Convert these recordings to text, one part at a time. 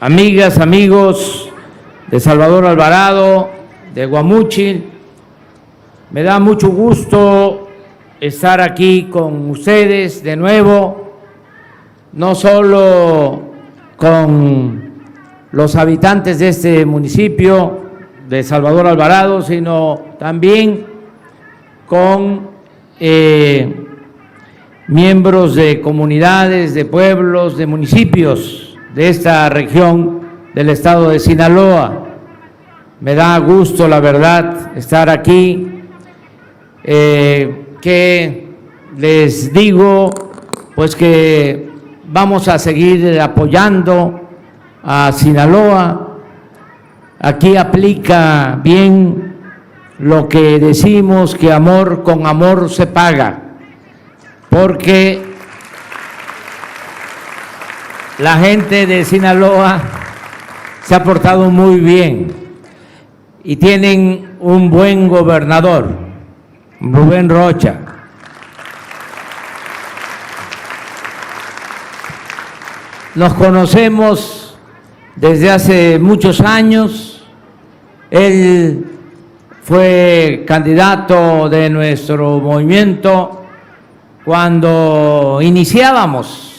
amigas, amigos de Salvador Alvarado, de Guamúchil. Me da mucho gusto estar aquí con ustedes de nuevo, no solo con los habitantes de este municipio de Salvador Alvarado, sino también con miembros de comunidades, de pueblos, de municipios de esta región del estado de Sinaloa. Me da gusto, la verdad, estar aquí. Que les digo, pues que vamos a seguir apoyando a Sinaloa. Aquí aplica bien lo que decimos, que amor con amor se paga, porque la gente de Sinaloa se ha portado muy bien y tienen un buen gobernador, Rubén Rocha. Nos conocemos desde hace muchos años. Él fue candidato de nuestro movimiento cuando iniciábamos,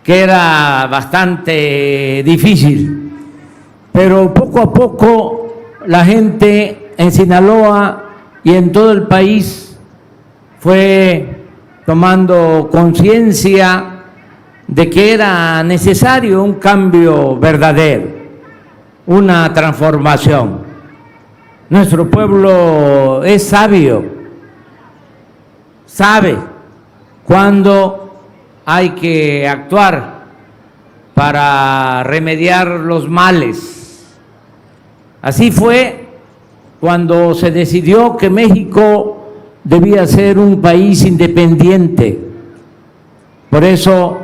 que era bastante difícil, pero poco a poco la gente en Sinaloa y en todo el país fue tomando conciencia de que era necesario un cambio verdadero, una transformación. Nuestro pueblo es sabio, sabe cuándo hay que actuar para remediar los males. Así fue cuando se decidió que México debía ser un país independiente. Por eso,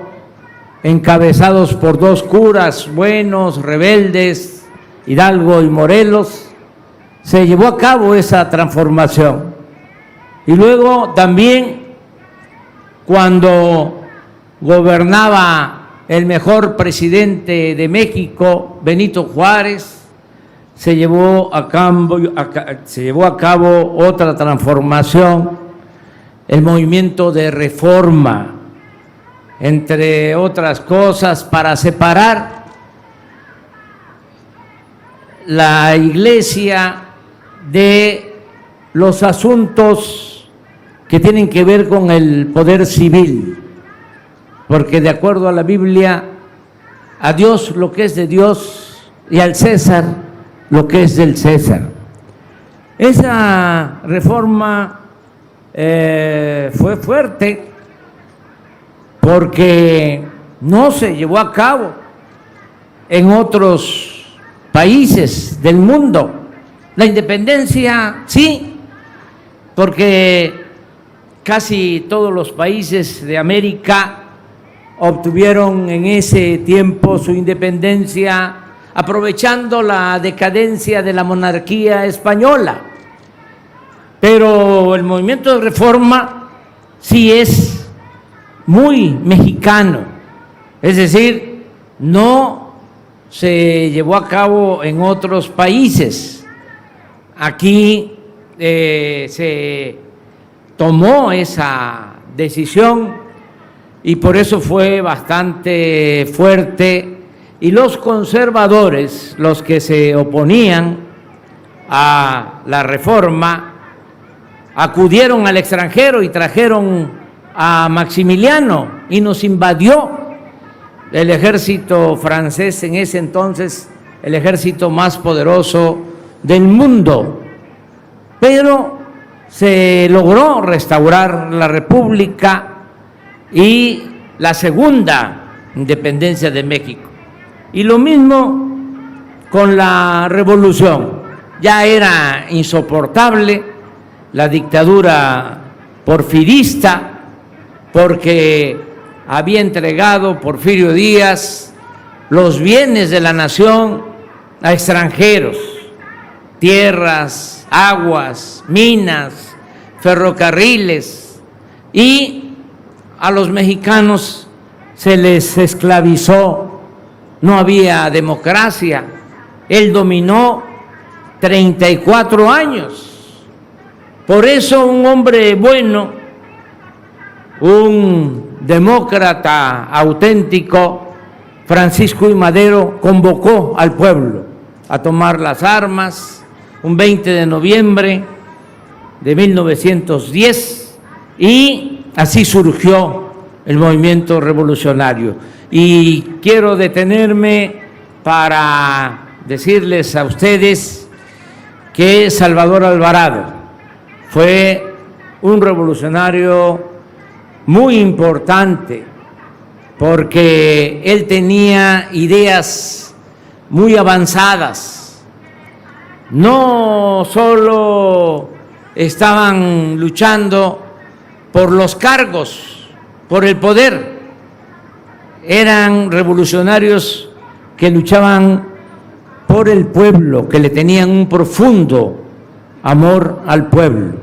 encabezados por dos curas buenos, rebeldes, Hidalgo y Morelos, se llevó a cabo esa transformación. Y luego también, cuando gobernaba el mejor presidente de México, Benito Juárez, se llevó a cabo otra transformación, el movimiento de reforma, entre otras cosas, para separar la Iglesia de los asuntos que tienen que ver con el poder civil, porque de acuerdo a la Biblia, a Dios lo que es de Dios y al César lo que es del César. Esa reforma fue fuerte porque no se llevó a cabo en otros países del mundo. La independencia sí, porque casi todos los países de América obtuvieron en ese tiempo su independencia aprovechando la decadencia de la monarquía española. Pero el movimiento de reforma sí es muy mexicano, es decir, no se llevó a cabo en otros países. Aquí se tomó esa decisión y por eso fue bastante fuerte. Y los conservadores, los que se oponían a la reforma, acudieron al extranjero y trajeron a Maximiliano y nos invadió el ejército francés, en ese entonces el ejército más poderoso del mundo. Pero se logró restaurar la República y la segunda independencia de México. Y lo mismo con la revolución. Ya era insoportable la dictadura porfirista, porque había entregado Porfirio Díaz los bienes de la nación a extranjeros, tierras, aguas, minas, ferrocarriles, y a los mexicanos se les esclavizó no había democracia. Él dominó 34 años. Por eso un hombre bueno, un demócrata auténtico, Francisco I. Madero, convocó al pueblo a tomar las armas un 20 de noviembre de 1910 y así surgió el movimiento revolucionario. Y quiero detenerme para decirles a ustedes que Salvador Alvarado fue un revolucionario muy importante porque él tenía ideas muy avanzadas. No solo estaban luchando por los cargos, por el poder, eran revolucionarios que luchaban por el pueblo, que le tenían un profundo amor al pueblo.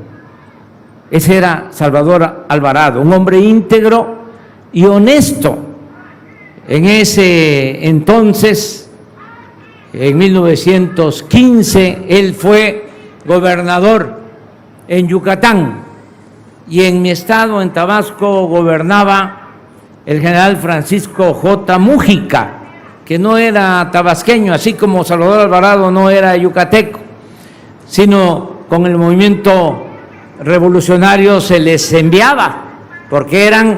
Ese era Salvador Alvarado, un hombre íntegro y honesto. En ese entonces, en 1915, él fue gobernador en Yucatán y en mi estado, en Tabasco, gobernaba el general Francisco J. Mújica, que no era tabasqueño, así como Salvador Alvarado no era yucateco, sino con el movimiento revolucionario se les enviaba, porque eran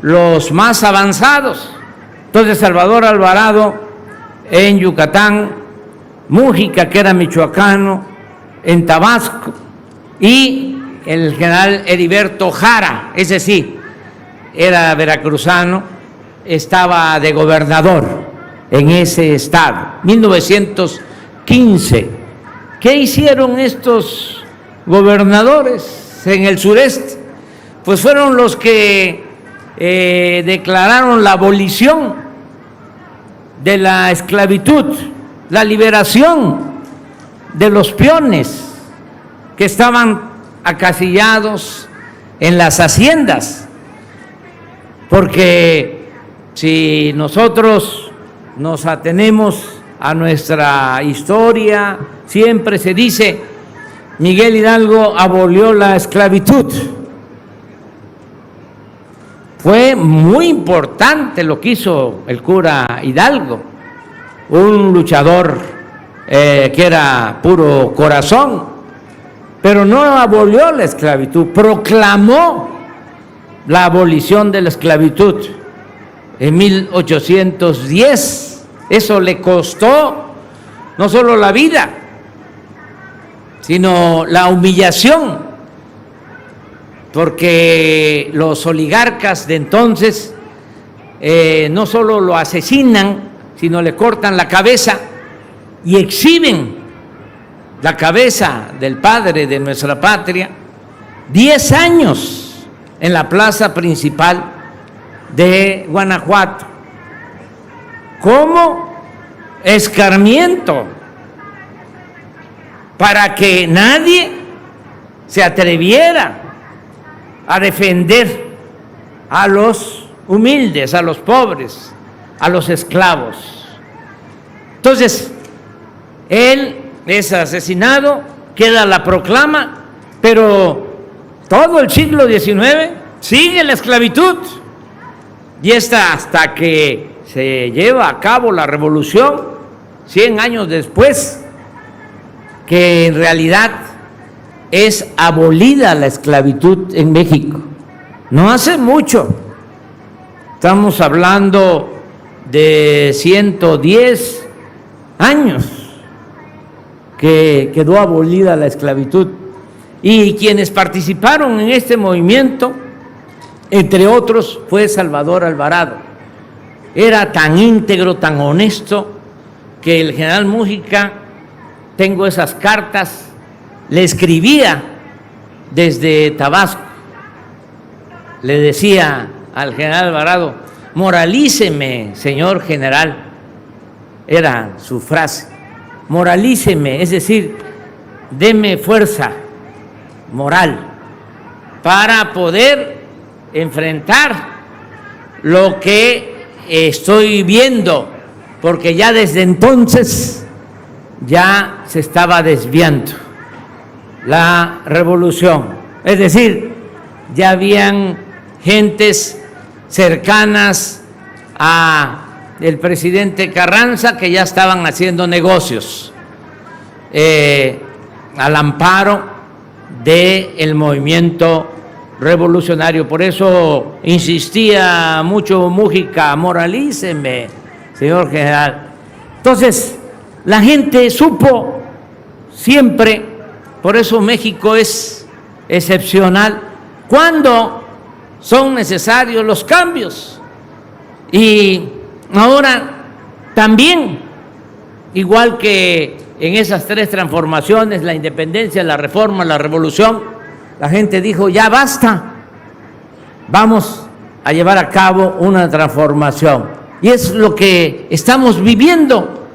los más avanzados. Entonces Salvador Alvarado en Yucatán, Mújica, que era michoacano, en Tabasco, y el general Heriberto Jara, ese sí, era veracruzano, estaba de gobernador en ese estado, 1915. ¿Qué hicieron estos gobernadores en el sureste? Pues fueron los que declararon la abolición de la esclavitud, la liberación de los peones que estaban acasillados en las haciendas. Porque si nosotros nos atenemos a nuestra historia, siempre se dice Miguel Hidalgo abolió la esclavitud. Fue muy importante lo que hizo el cura Hidalgo, un luchador que era puro corazón, pero no abolió la esclavitud, proclamó la abolición de la esclavitud en 1810. Eso le costó no solo la vida, sino la humillación, porque los oligarcas de entonces no solo lo asesinan, sino le cortan la cabeza y exhiben la cabeza del padre de nuestra patria 10 años en la plaza principal de Guanajuato, como escarmiento, para que nadie se atreviera a defender a los humildes, a los pobres, a los esclavos. Entonces, él es asesinado, queda la proclama, pero todo el siglo XIX sigue la esclavitud, y hasta que se lleva a cabo la revolución, 100 años después, que en realidad es abolida la esclavitud en México. No hace mucho, estamos hablando de 110 años que quedó abolida la esclavitud. Y quienes participaron en este movimiento, entre otros, fue Salvador Alvarado. Era tan íntegro, tan honesto, que el general Mújica, tengo esas cartas, le escribía desde Tabasco. Le decía al general Alvarado: moralíceme, señor general. Era su frase: moralíceme, es decir, deme fuerza moral para poder enfrentar lo que estoy viendo, porque ya desde entonces ya se estaba desviando la revolución. Es decir, ya habían gentes cercanas a el presidente Carranza que ya estaban haciendo negocios al amparo del movimiento revolucionario. Por eso insistía mucho Mújica: moralíceme, señor general. Entonces, la gente supo siempre, por eso México es excepcional, cuando son necesarios los cambios. Y ahora también, igual que en esas tres transformaciones, la independencia, la reforma, la revolución, la gente dijo: ya basta, vamos a llevar a cabo una transformación. Y es lo que estamos viviendo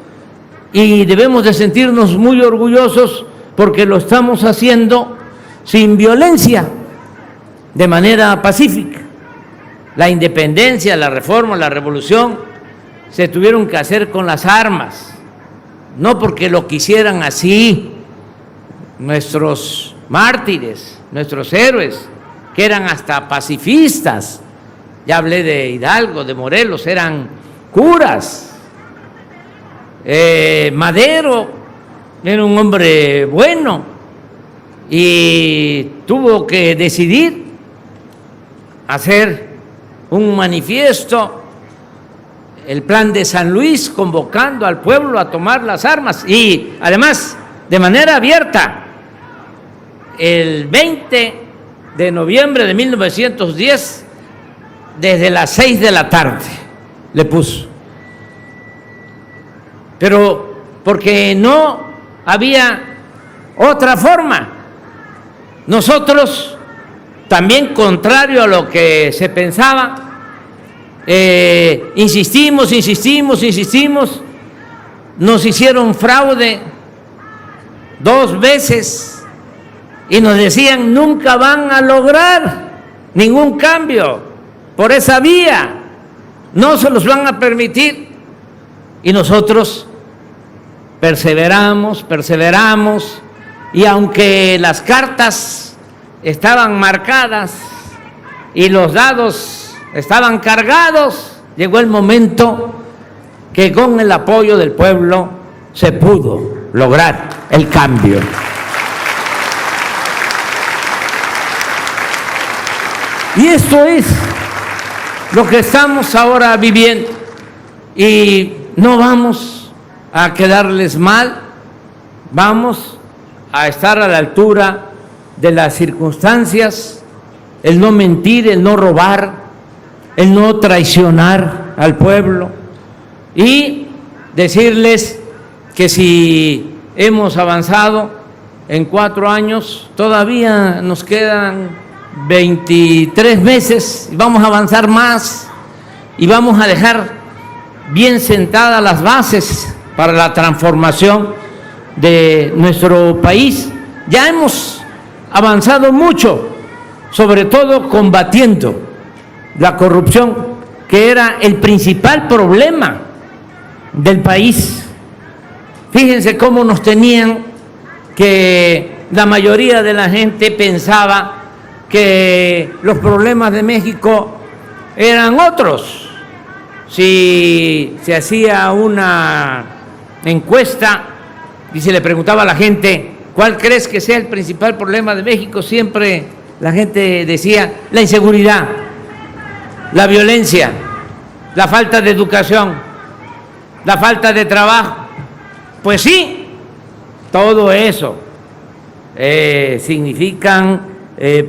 y debemos de sentirnos muy orgullosos porque lo estamos haciendo sin violencia, de manera pacífica. La independencia, la reforma, la revolución se tuvieron que hacer con las armas, no porque lo quisieran así nuestros mártires, nuestros héroes, que eran hasta pacifistas. Ya hablé de Hidalgo, de Morelos, eran curas. Madero era un hombre bueno y tuvo que decidir hacer un manifiesto, el Plan de San Luis, convocando al pueblo a tomar las armas y además de manera abierta. El 20 de noviembre de 1910, desde las 6 de la tarde, le puso. Pero porque no había otra forma. Nosotros, también contrario a lo que se pensaba, insistimos, nos hicieron fraude 2 veces y nos decían: nunca van a lograr ningún cambio por esa vía, no se los van a permitir. Y nosotros perseveramos, y aunque las cartas estaban marcadas y los dados estaban cargados, llegó el momento que con el apoyo del pueblo se pudo lograr el cambio. Y esto es lo que estamos ahora viviendo, y no vamos a quedarles mal, vamos a estar a la altura de las circunstancias, el no mentir, el no robar, el no traicionar al pueblo, y decirles que si hemos avanzado en 4 años, todavía nos quedan 23 meses y vamos a avanzar más y vamos a dejar bien sentadas las bases para la transformación de nuestro país. Ya hemos avanzado mucho, sobre todo combatiendo la corrupción, que era el principal problema del país. Fíjense cómo nos tenían, que la mayoría de la gente pensaba que los problemas de México eran otros. Si se hacía una encuesta y se le preguntaba a la gente: ¿cuál crees que sea el principal problema de México?, siempre la gente decía: la inseguridad, la violencia, la falta de educación, la falta de trabajo. Pues sí, todo eso significan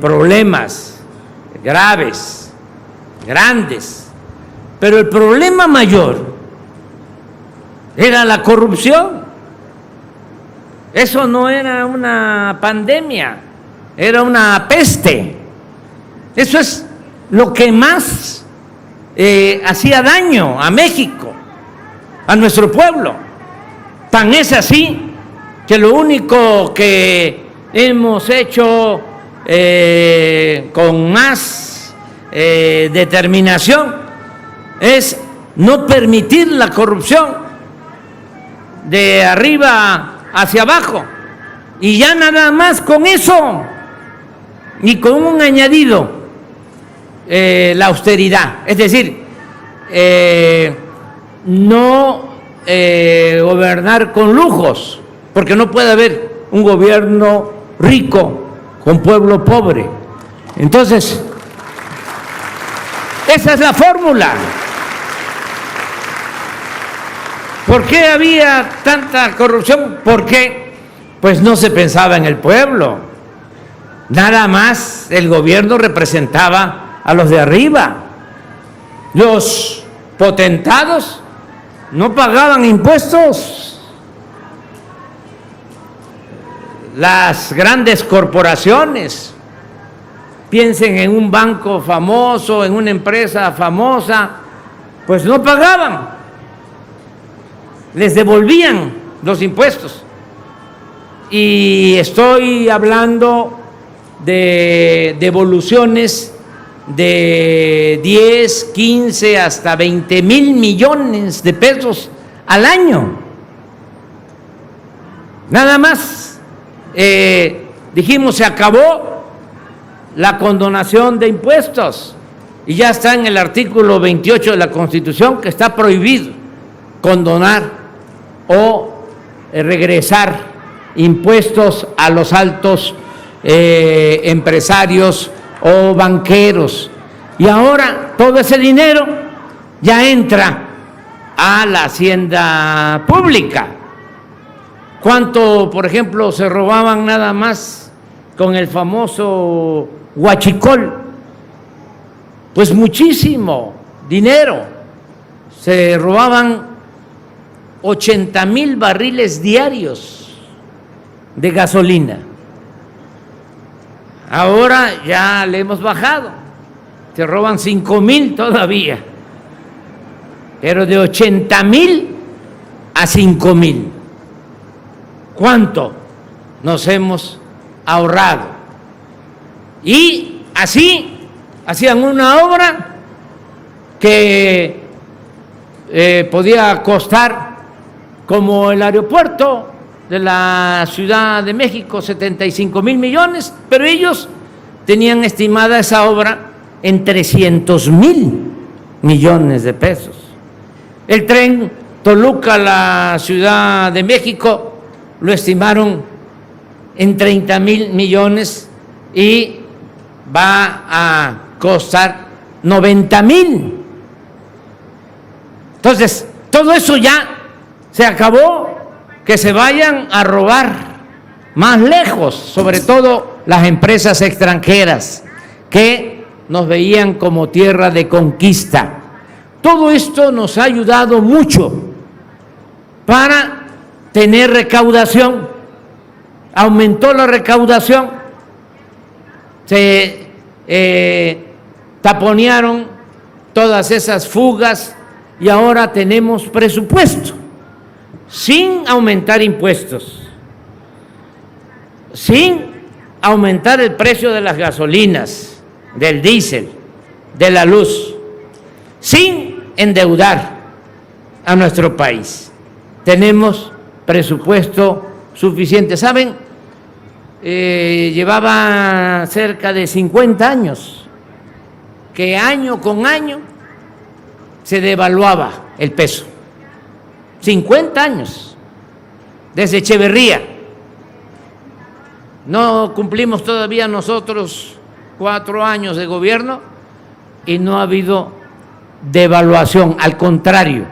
problemas graves, grandes, pero el problema mayor era la corrupción. Eso no era una pandemia, era una peste. Eso es lo que más hacía daño a México, a nuestro pueblo. Tan es así que lo único que hemos hecho con más determinación es no permitir la corrupción de arriba hacia abajo, y ya nada más con eso, y con un añadido, la austeridad, es decir, no gobernar con lujos, porque no puede haber un gobierno rico con pueblo pobre. Entonces, esa es la fórmula. ¿Por qué había tanta corrupción? Porque pues no se pensaba en el pueblo. Nada más el gobierno representaba a los de arriba. Los potentados no pagaban impuestos. Las grandes corporaciones, piensen en un banco famoso, en una empresa famosa, pues no pagaban, les devolvían los impuestos. Y estoy hablando de devoluciones de 10, 15, hasta 20,000 millones de pesos al año. Nada más. Dijimos, se acabó la condonación de impuestos y ya está en el artículo 28 de la Constitución que está prohibido condonar o regresar impuestos a los altos empresarios o banqueros. Y ahora todo ese dinero ya entra a la hacienda pública. ¿Cuánto, por ejemplo, se robaban nada más con el famoso huachicol? Pues muchísimo dinero. Se robaban 80,000 barriles diarios de gasolina. Ahora ya le hemos bajado. Se roban 5,000 todavía. Pero de 80,000 a 5,000. ¿Cuánto nos hemos ahorrado? Y así hacían una obra que podía costar, como el aeropuerto de la Ciudad de México, 75,000 millones, pero ellos tenían estimada esa obra en 300,000 millones de pesos. El tren Toluca, la Ciudad de México, lo estimaron en 30,000 millones y va a costar 90,000. Entonces, todo eso ya se acabó, que se vayan a robar más lejos, sobre todo las empresas extranjeras que nos veían como tierra de conquista. Todo esto nos ha ayudado mucho para tener recaudación. Aumentó la recaudación, se taponearon todas esas fugas y ahora tenemos presupuesto sin aumentar impuestos, sin aumentar el precio de las gasolinas, del diésel, de la luz, sin endeudar a nuestro país. Tenemos presupuesto suficiente. ¿Saben? Llevaba cerca de 50 años que año con año se devaluaba el peso. 50 años, desde Echeverría. No cumplimos todavía nosotros 4 años de gobierno y no ha habido devaluación. Al contrario,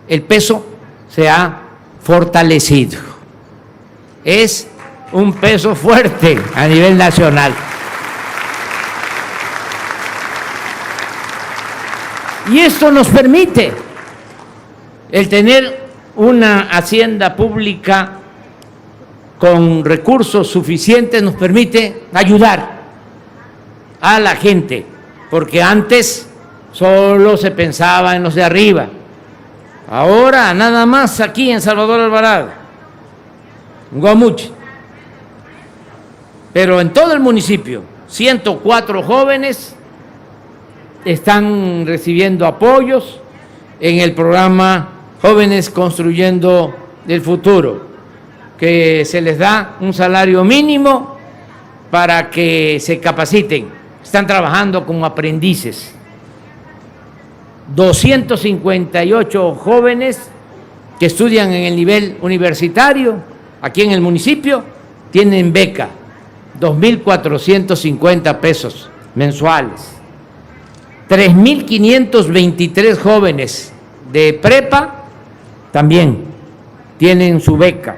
el peso se ha fortalecido. Es un peso fuerte a nivel nacional. Y esto nos permite el tener una hacienda pública con recursos suficientes, nos permite ayudar a la gente, porque antes solo se pensaba en los de arriba. Ahora nada más aquí en Salvador Alvarado, en Guamuchi, pero en todo el municipio, 104 jóvenes están recibiendo apoyos en el programa Jóvenes Construyendo del futuro, que se les da un salario mínimo para que se capaciten. Están trabajando como aprendices. 258 jóvenes que estudian en el nivel universitario, aquí en el municipio, tienen beca, 2.450 pesos mensuales. 3.523 jóvenes de prepa también tienen su beca.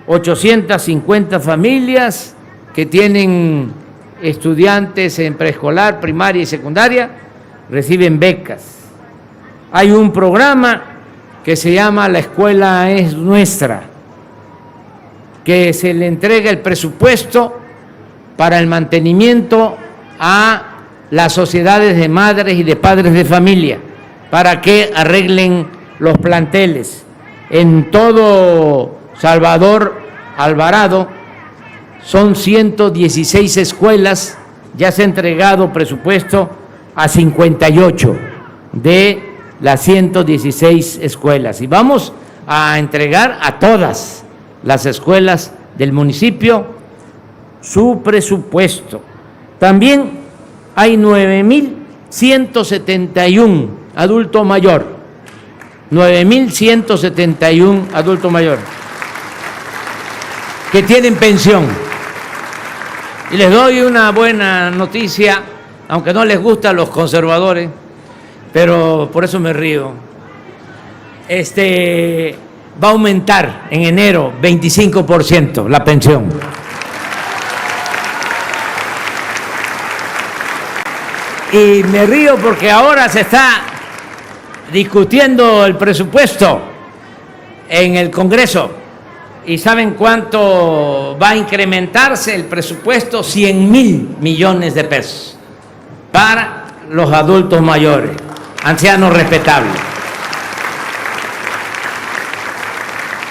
850 familias que tienen estudiantes en preescolar, primaria y secundaria reciben becas. Hay un programa que se llama La Escuela es Nuestra, que se le entrega el presupuesto para el mantenimiento a las sociedades de madres y de padres de familia, para que arreglen los planteles. En todo Salvador Alvarado son 116 escuelas, ya se ha entregado presupuesto a 58 de las 116 escuelas y vamos a entregar a todas las escuelas del municipio su presupuesto. También hay 9.171 adultos mayores, 9.171 adultos mayores que tienen pensión. Y les doy una buena noticia, aunque no les gusta a los conservadores, pero por eso me río. Va a aumentar en enero 25% la pensión. Y me río porque ahora se está discutiendo el presupuesto en el Congreso. ¿Y saben cuánto va a incrementarse el presupuesto? 100.000 millones de pesos para los adultos mayores, ancianos respetables.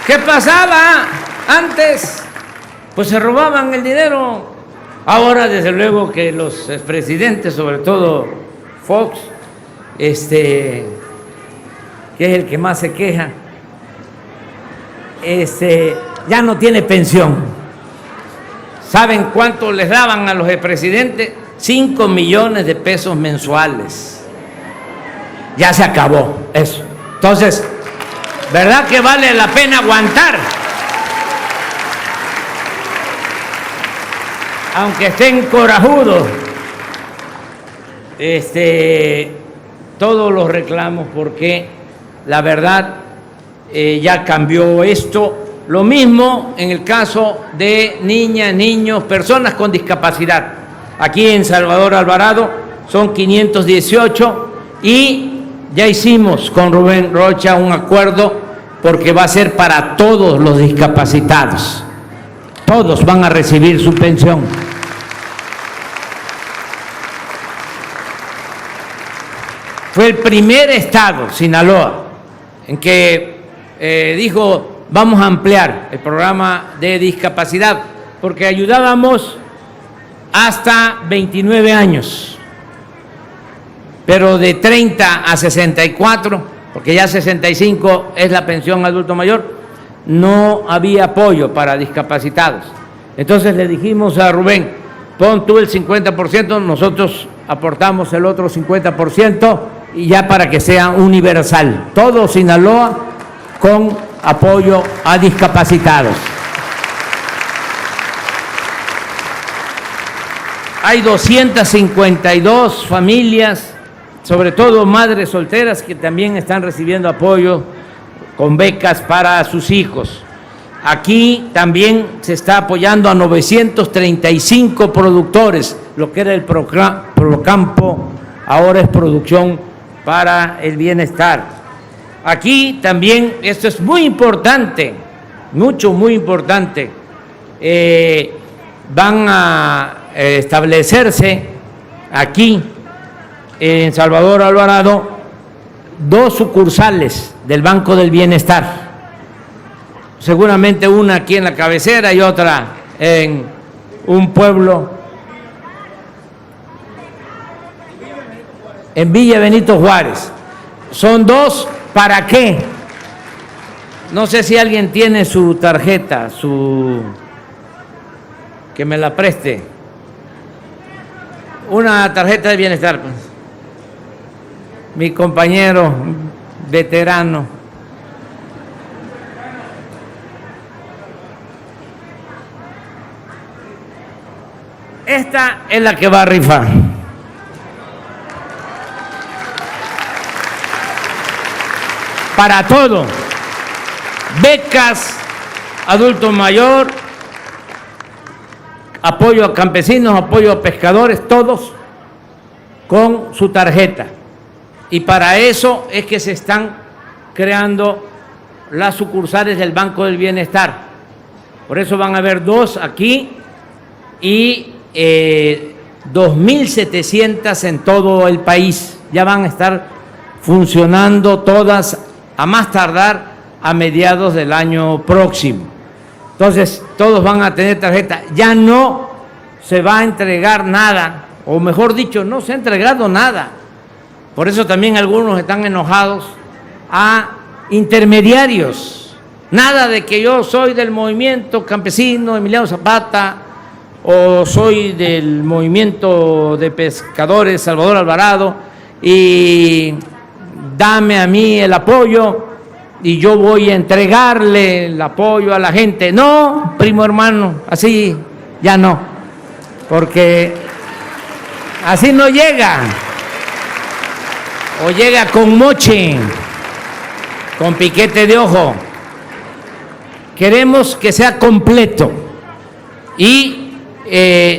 ¿Qué pasaba antes? Pues se robaban el dinero. Ahora, desde luego, que los expresidentes, sobre todo Fox, que es el que más se queja, ya no tiene pensión. ¿Saben cuánto les daban a los expresidentes? 5 millones de pesos mensuales. Ya se acabó eso. Entonces, ¿verdad que vale la pena aguantar? Aunque estén corajudos, todos los reclamos, porque la verdad ya cambió esto. Lo mismo en el caso de niñas, niños, personas con discapacidad. Aquí en Salvador Alvarado son 518 y ya hicimos con Rubén Rocha un acuerdo porque va a ser para todos los discapacitados. Todos van a recibir su pensión. Fue el primer estado, Sinaloa, en que dijo: vamos a ampliar el programa de discapacidad, porque ayudábamos hasta 29 años, pero de 30 a 64, porque ya 65 es la pensión adulto mayor, no había apoyo para discapacitados. Entonces le dijimos a Rubén: pon tú el 50%, nosotros aportamos el otro 50%, y ya para que sea universal, todo Sinaloa con apoyo a discapacitados. Hay 252 familias, sobre todo madres solteras, que también están recibiendo apoyo con becas para sus hijos. Aquí también se está apoyando a 935 productores, lo que era el Procampo, ahora es Producción para el Bienestar. Aquí también, esto es muy importante, muy importante, van a establecerse aquí en Salvador Alvarado 2 sucursales del Banco del Bienestar. Seguramente una aquí en la cabecera y otra en un pueblo en Villa Benito Juárez. Son 2, ¿para qué? No sé si alguien tiene su tarjeta, que me la preste. Una tarjeta de bienestar. Mi compañero veterano. Esta es la que va a rifar. Para todo. Becas, adulto mayor, apoyo a campesinos, apoyo a pescadores, todos con su tarjeta. Y para eso es que se están creando las sucursales del Banco del Bienestar. Por eso van a haber 2 aquí y 2.700 en todo el país. Ya van a estar funcionando todas a más tardar a mediados del año próximo. Entonces, todos van a tener tarjeta. Ya no se va a entregar nada, o mejor dicho, no se ha entregado nada. Por eso también algunos están enojados a intermediarios. Nada de que yo soy del movimiento campesino Emiliano Zapata o soy del movimiento de pescadores Salvador Alvarado y dame a mí el apoyo y yo voy a entregarle el apoyo a la gente. No, primo hermano, así ya no, porque así no llega. O llega con moche, con piquete de ojo. Queremos que sea completo y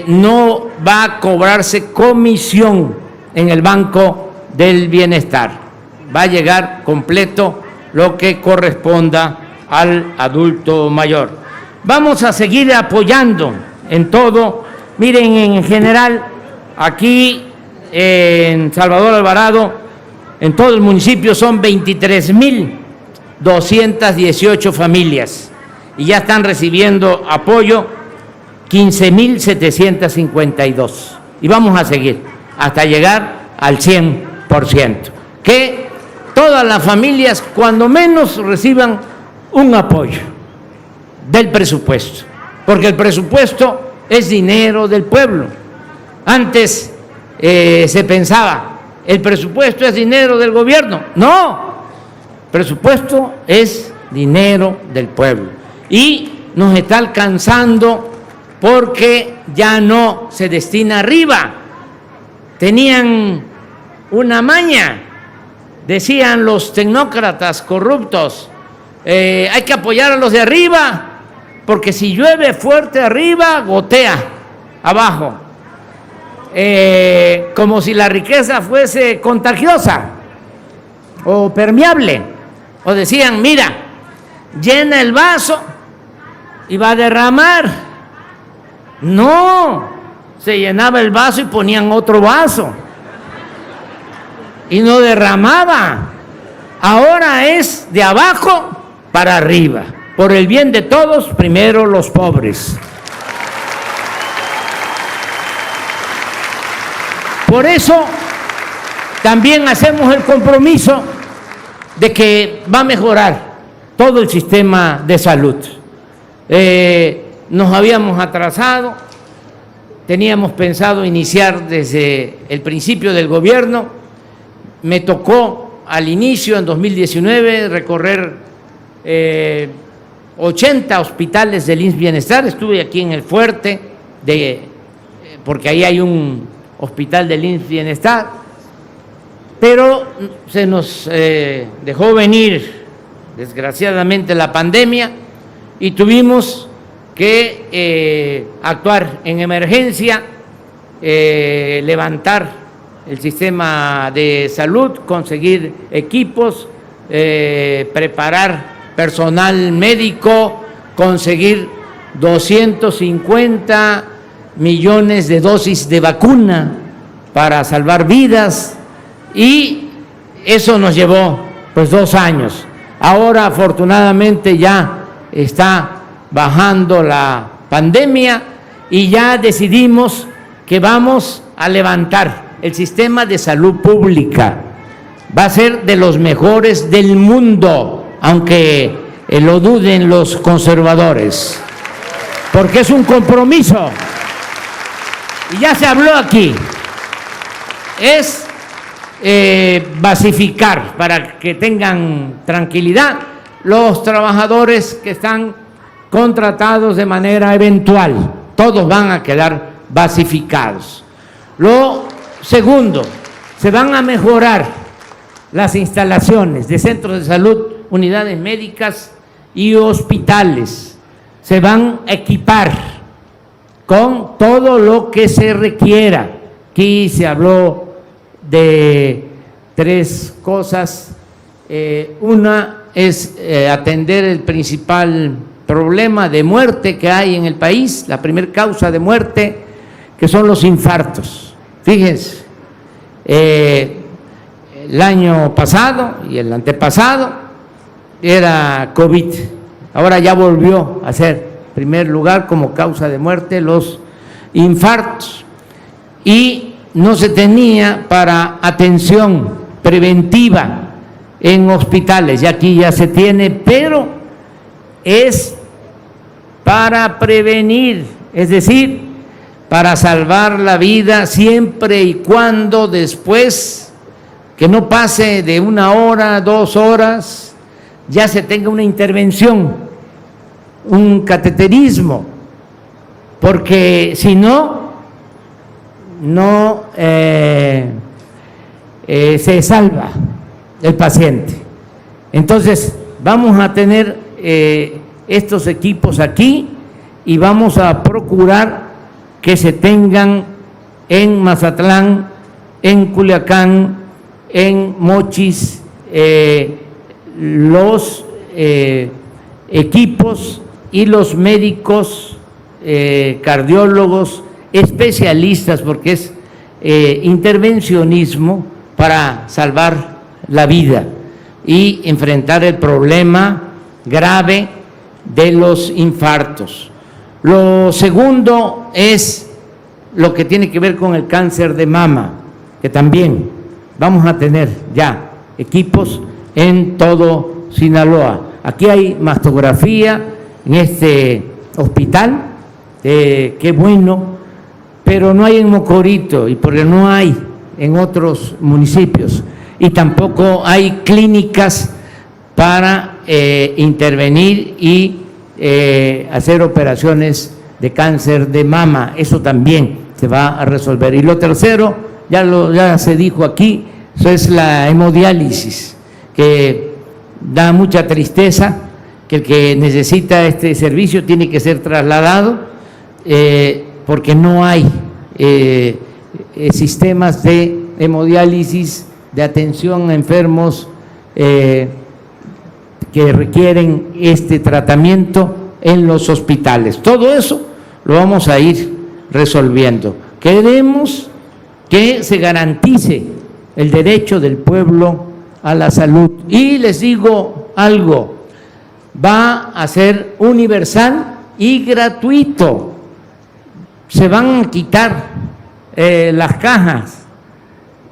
no va a cobrarse comisión en el Banco del Bienestar. Va a llegar completo lo que corresponda al adulto mayor. Vamos a seguir apoyando en todo. Miren, en general, aquí en Salvador Alvarado, en todo el municipio son 23.218 familias y ya están recibiendo apoyo 15.752. Y vamos a seguir hasta llegar al 100%. Que todas las familias, cuando menos, reciban un apoyo del presupuesto, porque el presupuesto es dinero del pueblo. Antes se pensaba, el presupuesto es dinero del gobierno. No, el presupuesto es dinero del pueblo. Y nos está alcanzando porque ya no se destina arriba. Tenían una maña, decían los tecnócratas corruptos, hay que apoyar a los de arriba, porque si llueve fuerte arriba, gotea abajo. Como si la riqueza fuese contagiosa o permeable. O decían, mira, llena el vaso y va a derramar. No, se llenaba el vaso y ponían otro vaso y no derramaba. Ahora es de abajo para arriba. Por el bien de todos, primero los pobres. Por eso también hacemos el compromiso de que va a mejorar todo el sistema de salud. Nos habíamos atrasado, teníamos pensado iniciar desde el principio del gobierno. Me tocó al inicio, en 2019, recorrer 80 hospitales del IMSS Bienestar. Estuve aquí en el Fuerte, porque ahí hay un hospital del IMSS Bienestar, pero se nos dejó venir, desgraciadamente, la pandemia y tuvimos que actuar en emergencia, levantar el sistema de salud, conseguir equipos, preparar personal médico, conseguir 250 millones de dosis de vacuna para salvar vidas, y eso nos llevó pues 2 años. Ahora afortunadamente ya está bajando la pandemia y ya decidimos que vamos a levantar el sistema de salud pública. Va a ser de los mejores del mundo, aunque lo duden los conservadores, porque es un compromiso. Y ya se habló aquí, es basificar para que tengan tranquilidad los trabajadores que están contratados de manera eventual. Todos van a quedar basificados. Lo segundo, se van a mejorar las instalaciones de centros de salud, unidades médicas y hospitales. Se van a equipar con todo lo que se requiera. Aquí se habló de 3 cosas. Una es atender el principal problema de muerte que hay en el país, la primera causa de muerte, que son los infartos. Fíjense, el año pasado y el antepasado era COVID, ahora ya volvió a ser primer lugar como causa de muerte los infartos, y no se tenía para atención preventiva en hospitales, ya aquí ya se tiene, pero es para prevenir, es decir, para salvar la vida siempre y cuando después, que no pase de 1 hora, 2 horas, ya se tenga una intervención, un cateterismo, porque si no, no se salva el paciente. Entonces, vamos a tener estos equipos aquí y vamos a procurar que se tengan en Mazatlán, en Culiacán, en Mochis, los equipos y los médicos, cardiólogos, especialistas, porque es intervencionismo para salvar la vida y enfrentar el problema grave de los infartos. Lo segundo es lo que tiene que ver con el cáncer de mama, que también vamos a tener ya equipos en todo Sinaloa. Aquí hay mastografía en este hospital, qué bueno, pero no hay en Mocorito y porque no hay en otros municipios, y tampoco hay clínicas para intervenir y hacer operaciones de cáncer de mama. Eso también se va a resolver. Y lo tercero, ya se dijo aquí, eso es la hemodiálisis, que da mucha tristeza que el que necesita este servicio tiene que ser trasladado porque no hay sistemas de hemodiálisis, de atención a enfermos que requieren este tratamiento en los hospitales. Todo eso lo vamos a ir resolviendo. Queremos que se garantice el derecho del pueblo a la salud. Y les digo algo, va a ser universal y gratuito. Se van a quitar las cajas,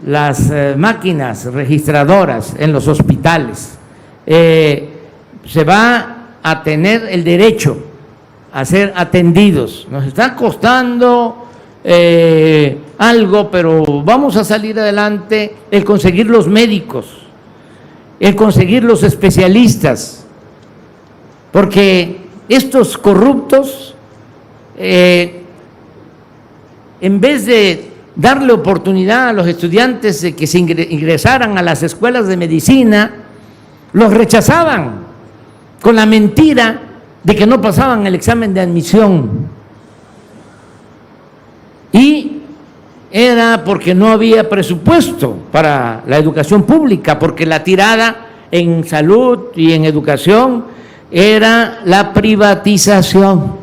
las máquinas registradoras en los hospitales. Se va a tener el derecho a ser atendidos. Nos está costando algo, pero vamos a salir adelante. El conseguir los médicos, el conseguir los especialistas, porque estos corruptos, en vez de darle oportunidad a los estudiantes de que se ingresaran a las escuelas de medicina, los rechazaban con la mentira de que no pasaban el examen de admisión. Y era porque no había presupuesto para la educación pública, porque la tirada en salud y en educación era la privatización,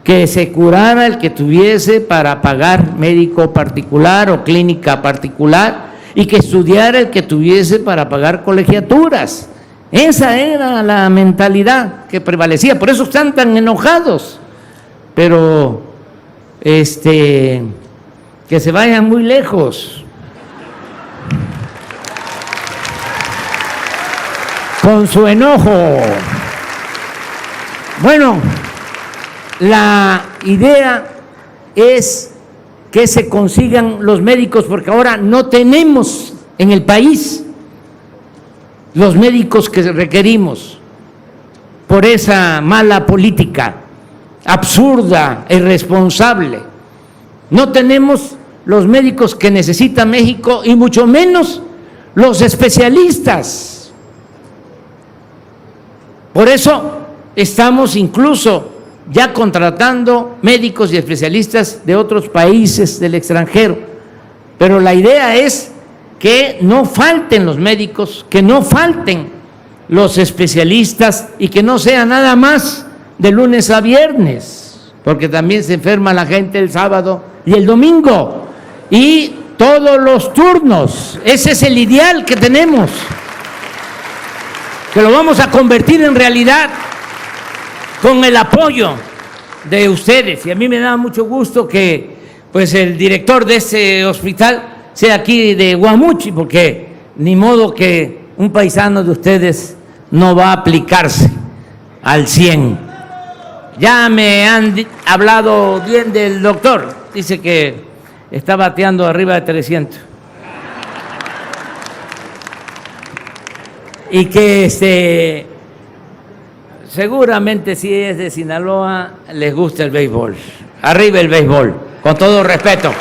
que se curara el que tuviese para pagar médico particular o clínica particular y que estudiara el que tuviese para pagar colegiaturas. Esa era la mentalidad que prevalecía, por eso están tan enojados. Pero que se vayan muy lejos con su enojo. Bueno, la idea es que se consigan los médicos, porque ahora no tenemos en el país los médicos que requerimos por esa mala política absurda e irresponsable. No tenemos los médicos que necesita México y mucho menos los especialistas. Por eso estamos incluso ya contratando médicos y especialistas de otros países del extranjero. Pero la idea es que no falten los médicos, que no falten los especialistas y que no sea nada más de lunes a viernes, porque también se enferma la gente el sábado y el domingo, y todos los turnos. Ese es el ideal que tenemos, que lo vamos a convertir en realidad con el apoyo de ustedes. Y a mí me da mucho gusto que pues el director de este hospital sea aquí de Guamuchi, porque ni modo que un paisano de ustedes no va a aplicarse al 100. Ya me han hablado bien del doctor, dice que está bateando arriba de 300. Y que seguramente si es de Sinaloa les gusta el béisbol. Arriba el béisbol, con todo respeto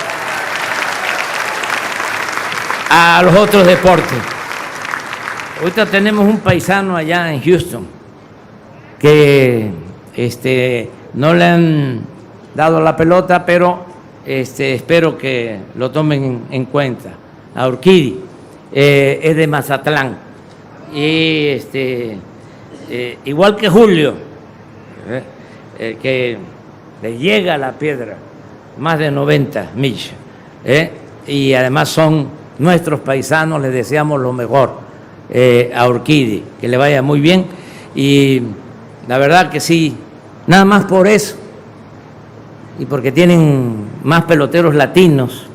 a los otros deportes. Ahorita tenemos un paisano allá en Houston que no le han dado la pelota, pero espero que lo tomen en cuenta. A Urquidi, es de Mazatlán. Y igual que Julio, que le llega la piedra, más de 90 millas, y además son nuestros paisanos, les deseamos lo mejor a Urquidi, que le vaya muy bien. Y la verdad que sí, nada más por eso, y porque tienen más peloteros latinos,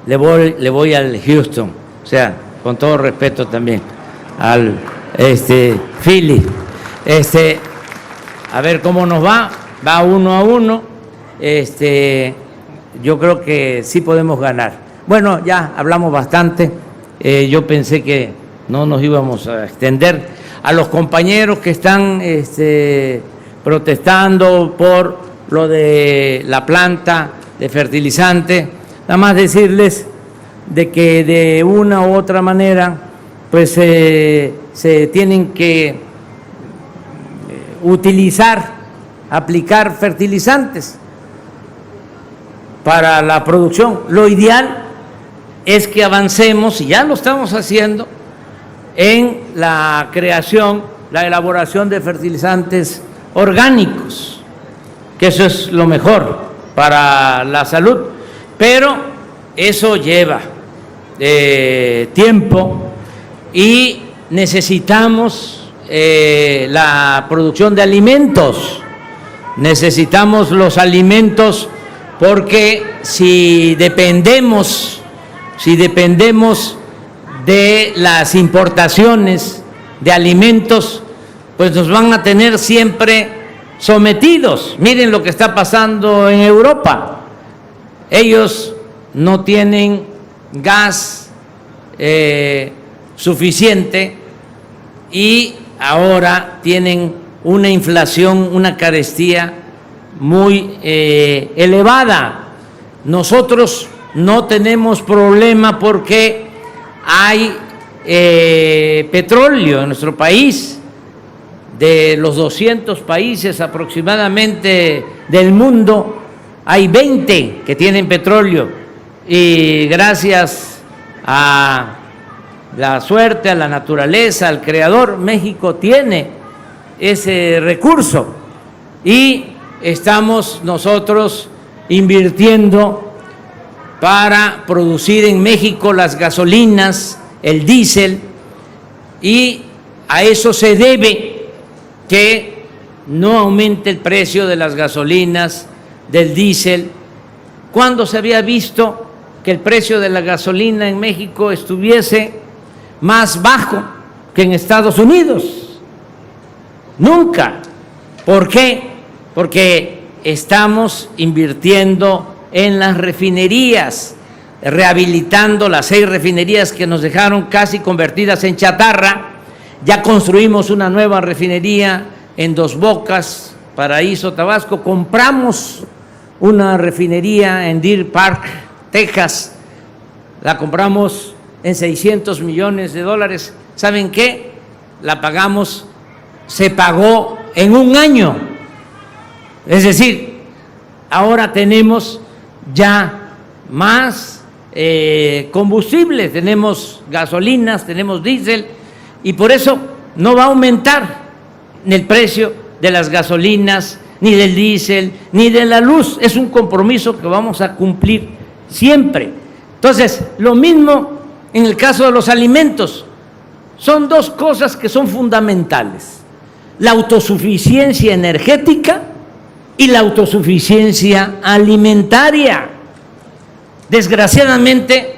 le voy al Houston, o sea, con todo respeto también al Philly. A ver cómo nos va 1-1. Yo creo que sí podemos ganar. Bueno, ya hablamos bastante. Yo pensé que no nos íbamos a extender. A los compañeros que están protestando por lo de la planta de fertilizante, nada más decirles de que de una u otra manera pues se tienen que aplicar fertilizantes para la producción. Lo ideal es que avancemos, y ya lo estamos haciendo, en la creación, la elaboración de fertilizantes orgánicos, que eso es lo mejor para la salud, pero eso lleva tiempo y necesitamos la producción de alimentos, necesitamos los alimentos, porque si dependemos de las importaciones de alimentos, pues nos van a tener siempre sometidos. Miren lo que está pasando en Europa. Ellos no tienen gas suficiente y ahora tienen una inflación, una carestía muy elevada. Nosotros no tenemos problema porque hay petróleo en nuestro país. De los 200 países aproximadamente del mundo, hay 20 que tienen petróleo, y gracias a la suerte, a la naturaleza, al Creador, México tiene ese recurso, y estamos nosotros invirtiendo para producir en México las gasolinas, el diésel, y a eso se debe que no aumente el precio de las gasolinas, del diésel. ¿Cuándo se había visto que el precio de la gasolina en México estuviese más bajo que en Estados Unidos? Nunca. ¿Por qué? Porque estamos invirtiendo en las refinerías, rehabilitando las 6 refinerías que nos dejaron casi convertidas en chatarra. Ya construimos una nueva refinería en Dos Bocas, Paraíso, Tabasco. Compramos una refinería en Deer Park, Texas. La compramos en $600 millones. ¿Saben qué? La pagamos, se pagó en un año. Es decir, ahora tenemos ya más combustible, tenemos gasolinas, tenemos diésel, y por eso no va a aumentar el precio de las gasolinas, ni del diésel, ni de la luz. Es un compromiso que vamos a cumplir siempre. Entonces, lo mismo en el caso de los alimentos. Son 2 cosas que son fundamentales: la autosuficiencia energética y la autosuficiencia alimentaria. Desgraciadamente,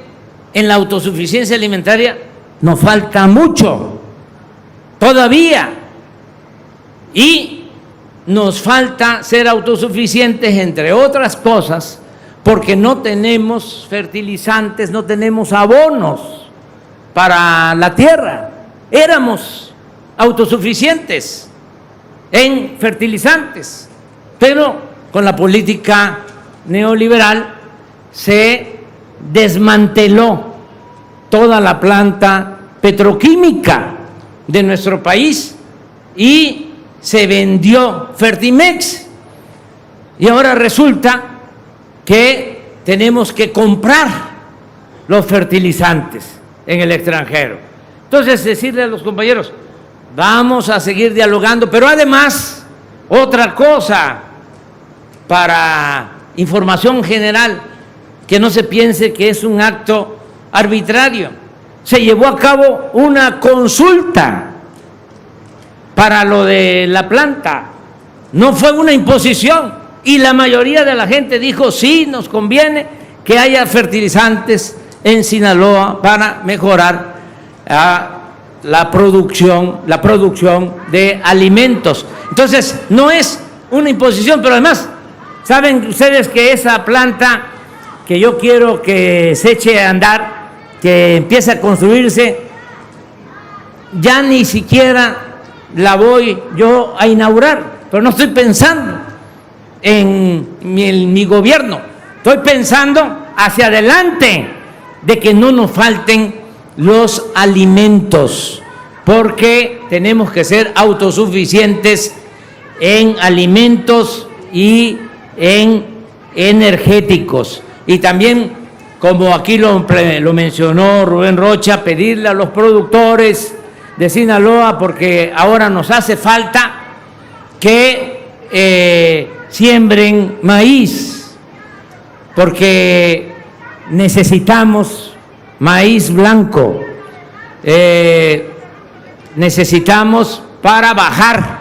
en la autosuficiencia alimentaria nos falta mucho todavía, y nos falta ser autosuficientes, entre otras cosas, porque no tenemos fertilizantes, no tenemos abonos para la tierra. Éramos autosuficientes en fertilizantes, pero con la política neoliberal se desmanteló toda la planta petroquímica de nuestro país y se vendió Fertimex, y ahora resulta que tenemos que comprar los fertilizantes en el extranjero. Entonces, decirle a los compañeros, vamos a seguir dialogando, pero además, otra cosa, para información general, que no se piense que es un acto arbitrario. Se llevó a cabo una consulta para lo de la planta, no fue una imposición, y la mayoría de la gente dijo sí, nos conviene que haya fertilizantes en Sinaloa para mejorar la producción de alimentos. Entonces, no es una imposición, pero además, saben ustedes que esa planta que yo quiero que se eche a andar, que empiece a construirse, ya ni siquiera la voy yo a inaugurar, pero no estoy pensando en mi gobierno, estoy pensando hacia adelante, de que no nos falten los alimentos, porque tenemos que ser autosuficientes en alimentos y en energéticos. Y también, como aquí lo mencionó Rubén Rocha, pedirle a los productores de Sinaloa, porque ahora nos hace falta que siembren maíz, porque necesitamos maíz blanco, necesitamos para bajar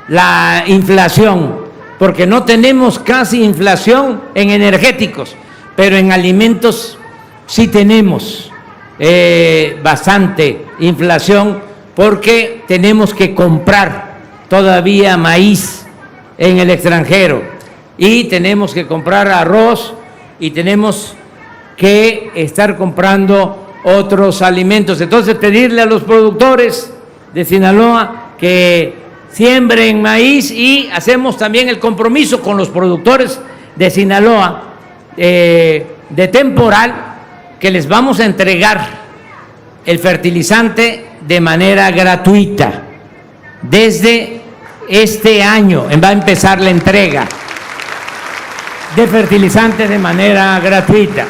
la inflación, porque no tenemos casi inflación en energéticos, pero en alimentos sí tenemos bastante inflación, porque tenemos que comprar todavía maíz en el extranjero, y tenemos que comprar arroz, y tenemos que estar comprando otros alimentos. Entonces, pedirle a los productores de Sinaloa que siembren maíz, y hacemos también el compromiso con los productores de Sinaloa de temporal, que les vamos a entregar el fertilizante de manera gratuita. Desde este año va a empezar la entrega de fertilizantes de manera gratuita.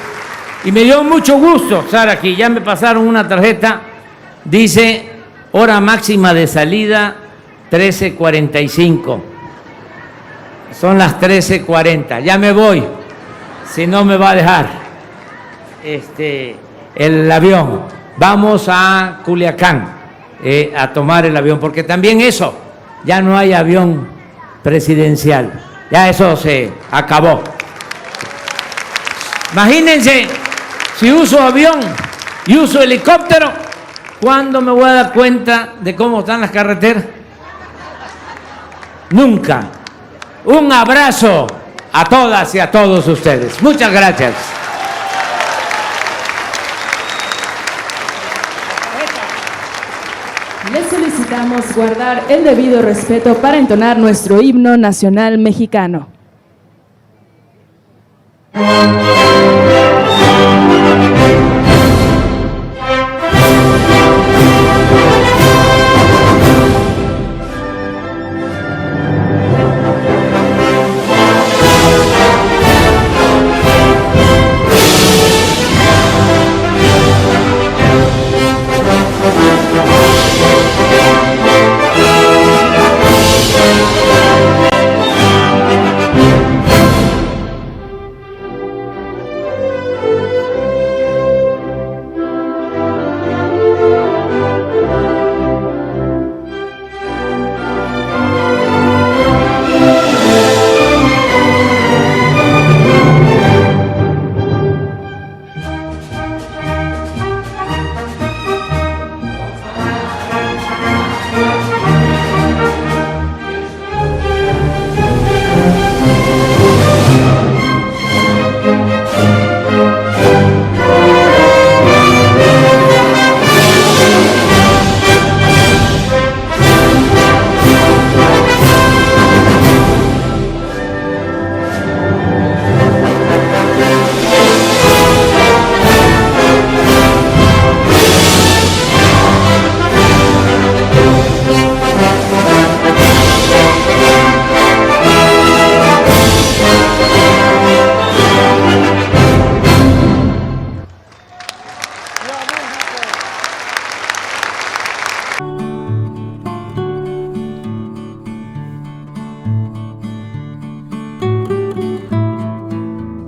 Y me dio mucho gusto estar aquí. Ya me pasaron una tarjeta, dice hora máxima de salida 13:45. Son las 13:40. Ya me voy, si no me va a dejar el avión. Vamos a Culiacán a tomar el avión, porque también eso, ya no hay avión presidencial, ya eso se acabó. Imagínense, si uso avión y uso helicóptero, ¿cuándo me voy a dar cuenta de cómo están las carreteras? nunca. Un abrazo a todas y a todos ustedes. Muchas gracias. Les solicitamos guardar el debido respeto para entonar nuestro himno nacional mexicano.